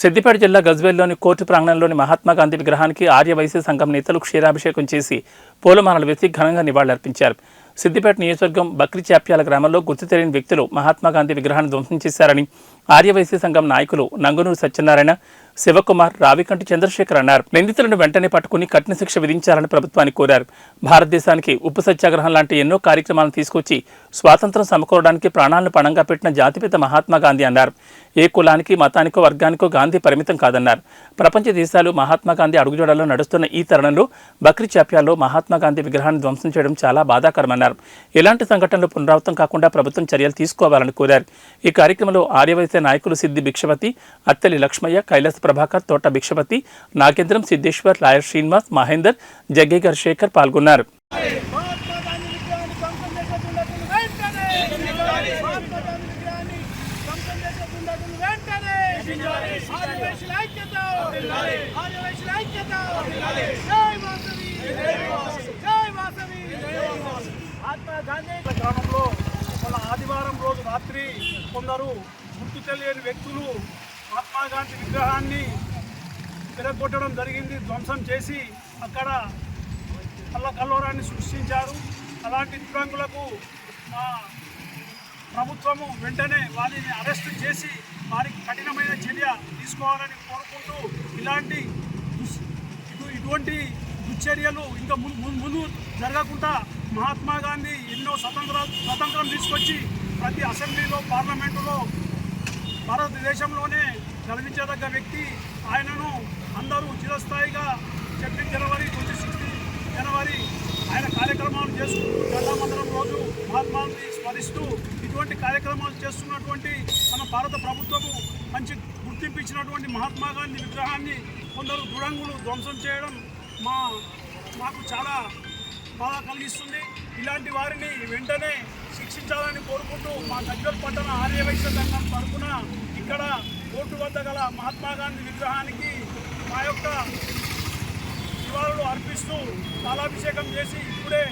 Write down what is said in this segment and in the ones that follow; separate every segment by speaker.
Speaker 1: సిద్దిపేట జిల్లా గజ్వేల్లోని కోర్టు ప్రాంగణంలోని మహాత్మా గాంధీ విగ్రహానికి ఆర్యవైశ్య సంఘం నేతలు క్షీరాభిషేకం చేసి పూలమాలలు వేసి ఘనంగా నివాళులర్పించారు. సిద్దిపేట నియోజకవర్గం బక్రిచాప్యాల గ్రామంలో గుర్తు తెలియని వ్యక్తులు మహాత్మా గాంధీ విగ్రహాన్ని ధ్వంసం చేశారని ఆర్యవైశ్య సంఘం నాయకులు నంగునూరు సత్యనారాయణ, శివకుమార్, రావికంటి చంద్రశేఖర్ అన్నారు. నిందితులను వెంటనే పట్టుకుని కఠిన శిక్ష విధించాలని ప్రభుత్వాన్ని కోరారు. భారతదేశానికి ఉప్పు సత్యాగ్రహం లాంటి ఎన్నో కార్యక్రమాలను తీసుకొచ్చి స్వాతంత్ర్యం సమకూరడానికి ప్రాణాలను పణంగా పెట్టిన జాతిపిత మహాత్మా గాంధీ అన్నారు. ఏ కులానికి, మతానికో, వర్గానికో గాంధీ పరిమితం కాదన్నారు. ప్రపంచ దేశాలు మహాత్మా గాంధీ అడుగుజాడల్లో నడుస్తున్న ఈ తరుణంలో బక్రిచాప్యాల్లో మహాత్మా గాంధీ విగ్రహాన్ని ధ్వంసం చేయడం చాలా బాధాకరమన్నారు. ఇలాంటి సంఘటనలు పునరావృతం కాకుండా ప్రభుత్వం చర్యలు తీసుకోవాలని కోరారు. ఈ కార్యక్రమంలో ఆర్యవైశ్య నాయకులు సిద్ది భిక్షపతి, అత్తలి లక్ష్మయ్య, కైలాస ప్రభాకర్, తోట భిక్షపతి, నాగేంద్రం, సిద్ధేశ్వర్, లాయర్ శ్రీనివాస్, మహేందర్, జగ్గయ్యగారు, శేఖర్ పాల్గొన్నారు.
Speaker 2: గ్రామంలో మన ఆదివారం రోజు రాత్రి కొందరు గుర్తు తెలియని వ్యక్తులు మహాత్మా గాంధీ విగ్రహాన్ని తిరగొట్టడం జరిగింది. ధ్వంసం చేసి అక్కడ అల్లకల్లోరాన్ని సృష్టించారు. అలాంటి దివ్యాంగులకు మా ప్రభుత్వము వెంటనే వారిని అరెస్ట్ చేసి వారికి కఠినమైన చర్య తీసుకోవాలని కోరుకుంటూ ఇటువంటి దుశ్చర్యలు ఇంకా ముందు జరగకుండా మహాత్మా గాంధీ ఎన్నో స్వతంత్రం తీసుకొచ్చి ప్రతి అసెంబ్లీలో, పార్లమెంటులో భారతదేశంలోనే గర్వించదగ్గ వ్యక్తి. ఆయనను అందరూ చిరస్థాయిగా 26 జనవరి ఆయన కార్యక్రమాలు చేసుకుంటూ గంటామందరం రోజు మహాత్మాని స్మరిస్తూ ఇటువంటి కార్యక్రమాలు చేస్తున్నటువంటి మన భారత ప్రభుత్వము మంచి గుర్తింపు ఇచ్చినటువంటి మహాత్మా గాంధీ విగ్రహాన్ని కొందరు దురంగులు ధ్వంసం చేయడం మాకు చాలా బాధ కలిగిస్తుంది. ఇలాంటి వారిని వెంటనే శిక్షించాలని కోరుకుంటూ మా గజ్వేల్ పట్టణ ఆర్యవైశ్య సంఘం తరఫున ఇక్కడ కోర్టు వద్ద గల మహాత్మా గాంధీ విగ్రహానికి మా యొక్క నివాళులు అర్పిస్తూ పాలాభిషేకం చేసి ఇప్పుడే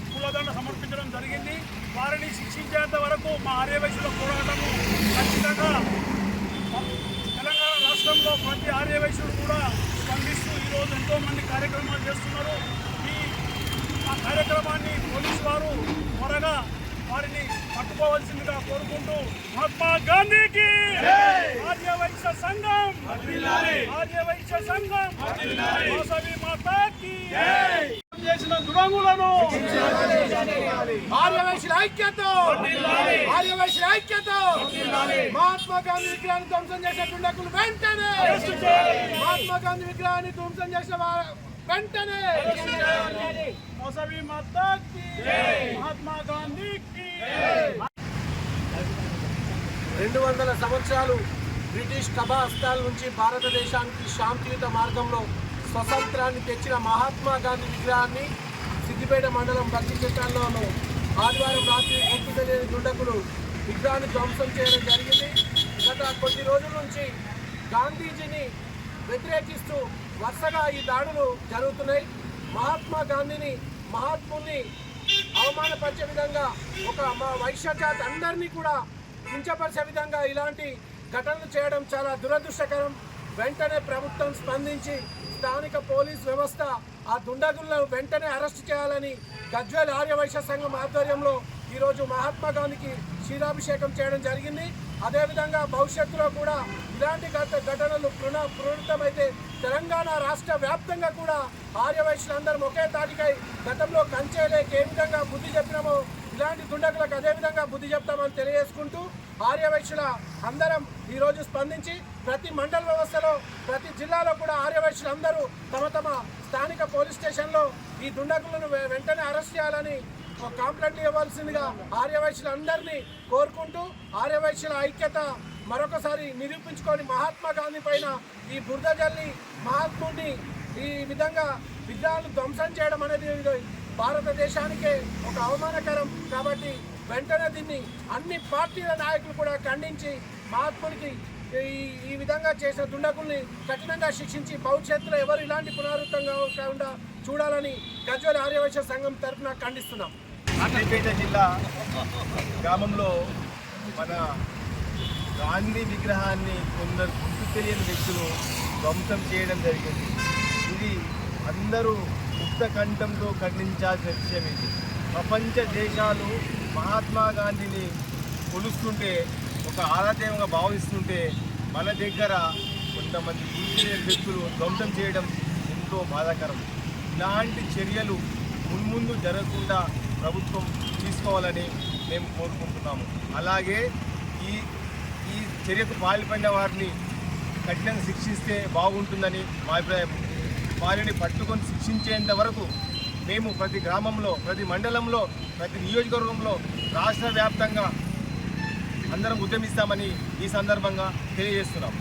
Speaker 2: పూలదండ సమర్పించడం జరిగింది. వారిని శిక్షించేంత వరకు మా ఆర్యవైశ్యుల పోరాటము ఖచ్చితంగా తెలంగాణ రాష్ట్రంలో ప్రతి ఆర్యవైశ్యుడు కూడా స్పందిస్తూ ఈరోజు ఎంతోమంది కార్యక్రమాలు చేస్తున్నారు. ఆ కార్యక్రమాన్ని పోలీసు వారు త్వరగా వారిని పట్టుకోవాల్సిందిగా కోరుకుంటూ మహాత్మా గాంధీకి ఆర్యవైశ్య సంఘం వాసవి మాతాకి చేసిన దురంగులను ఆర్యవైశ్యుల ఐక్యత మహాత్మా గాంధీ విగ్రహాన్ని ధ్వంసం చేసే దుండగులు వెంటనే మహాత్మా గాంధీ విగ్రహాన్ని ధ్వంసం చేసిన వెంటనే వాసవి మాతాకి మహాత్మా గాంధీకి
Speaker 3: 200 సంవత్సరాలు బ్రిటిష్ కబాస్తాల నుంచి భారతదేశానికి శాంతియుత మార్గంలో స్వతంత్రాన్ని తెచ్చిన మహాత్మా గాంధీ విగ్రహాన్ని సిద్దిపేట మండలం బక్రిచాప్యాల్లోనూ ఆదివారం రాత్రి గుర్తు తెలియని దుండగులు విగ్రహాన్ని ధ్వంసం చేయడం జరిగింది. గత కొద్ది రోజుల నుంచి గాంధీజీని వ్యతిరేకిస్తూ వరుసగా ఈ దాడులు జరుగుతున్నాయి. మహాత్మా గాంధీని, మహాత్ముని అవమానపరిచే విధంగా మా వైశ్య జాతి అందరినీ కూడా కించపరిచే విధంగా ఇలాంటి ఘటనలు చేయడం చాలా దురదృష్టకరం. వెంటనే ప్రభుత్వం స్పందించి స్థానిక పోలీస్ వ్యవస్థ ఆ దుండగులను వెంటనే అరెస్ట్ చేయాలని గజ్వేల్ ఆర్యవైశ్య సంఘం ఆధ్వర్యంలో ఈరోజు మహాత్మా గాంధీకి క్షీరాభిషేకం చేయడం జరిగింది. అదేవిధంగా భవిష్యత్తులో కూడా ఇలాంటి ఘటనలు పునరుద్ధమైతే తెలంగాణ రాష్ట్ర వ్యాప్తంగా కూడా ఆర్యవైశ్యులందరం ఒకే తాటికై గతంలో కంచేలేకి ఏ విధంగా బుద్ధి చెప్పినామో ఇలాంటి దుండగులకు అదేవిధంగా బుద్ధి చెప్తామని తెలియజేసుకుంటూ ఆర్యవైశ్యుల అందరం ఈరోజు స్పందించి ప్రతి మండల వ్యవస్థలో, ప్రతి జిల్లాలో కూడా ఆర్యవైశ్యులందరూ తమ స్థానిక పోలీస్ స్టేషన్లో ఈ దుండగులను వెంటనే అరెస్ట్ చేయాలని కంప్లైంట్ ఇవ్వాల్సిందిగా ఆర్యవైశ్యులందరినీ కోరుకుంటూ ఆర్యవైశ్యుల ఐక్యత మరొకసారి నిరూపించుకొని మహాత్మా గాంధీ పైన ఈ బురద జల్లి మహాత్ముడిని ఈ విధంగా విగ్రహాలు ధ్వంసం చేయడం అనేది భారతదేశానికే ఒక అవమానకరం. కాబట్టి వెంటనే దీన్ని అన్ని పార్టీల నాయకులు కూడా ఖండించి మహాత్ముడికి ఈ విధంగా చేసిన దుండగుల్ని కఠినంగా శిక్షించి భవిష్యత్తులో ఎవరు ఇలాంటి పునరావృతం కాకుండా చూడాలని గజ్వేల్ ఆర్యవైశ్య సంఘం తరఫున ఖండిస్తున్నాం.
Speaker 4: సిద్దిపేట జిల్లా గ్రామంలో మన గాంధీ విగ్రహాన్ని కొందరు గుర్తు తెలియని వ్యక్తులు ధ్వంసం చేయడం జరిగింది. ఇది అందరూ ముక్త కంఠంతో ఖండించాల్సిన విషయం. ఇది ప్రపంచ దేశాలు మహాత్మా గాంధీని కొలుస్తుంటే, ఒక ఆరాధ్యంగా భావిస్తుంటే, మన దగ్గర కొంతమంది తెలియని వ్యక్తులు ధ్వంసం చేయడం ఎంతో బాధాకరం. ఇలాంటి చర్యలు మున్ముందు జరగకుండా ప్రభుత్వం తీసుకోవాలని మేము కోరుకుంటున్నాము. అలాగే ఈ చర్యకు పాల్పడిన వారిని కఠినంగా శిక్షిస్తే బాగుంటుందని మా అభిప్రాయం. వారిని పట్టుకొని శిక్షించేంత వరకు మేము ప్రతి గ్రామంలో, ప్రతి మండలంలో, ప్రతి నియోజకవర్గంలో రాష్ట్ర వ్యాప్తంగా అందరం ఉద్యమిస్తామని ఈ సందర్భంగా తెలియజేస్తున్నాం.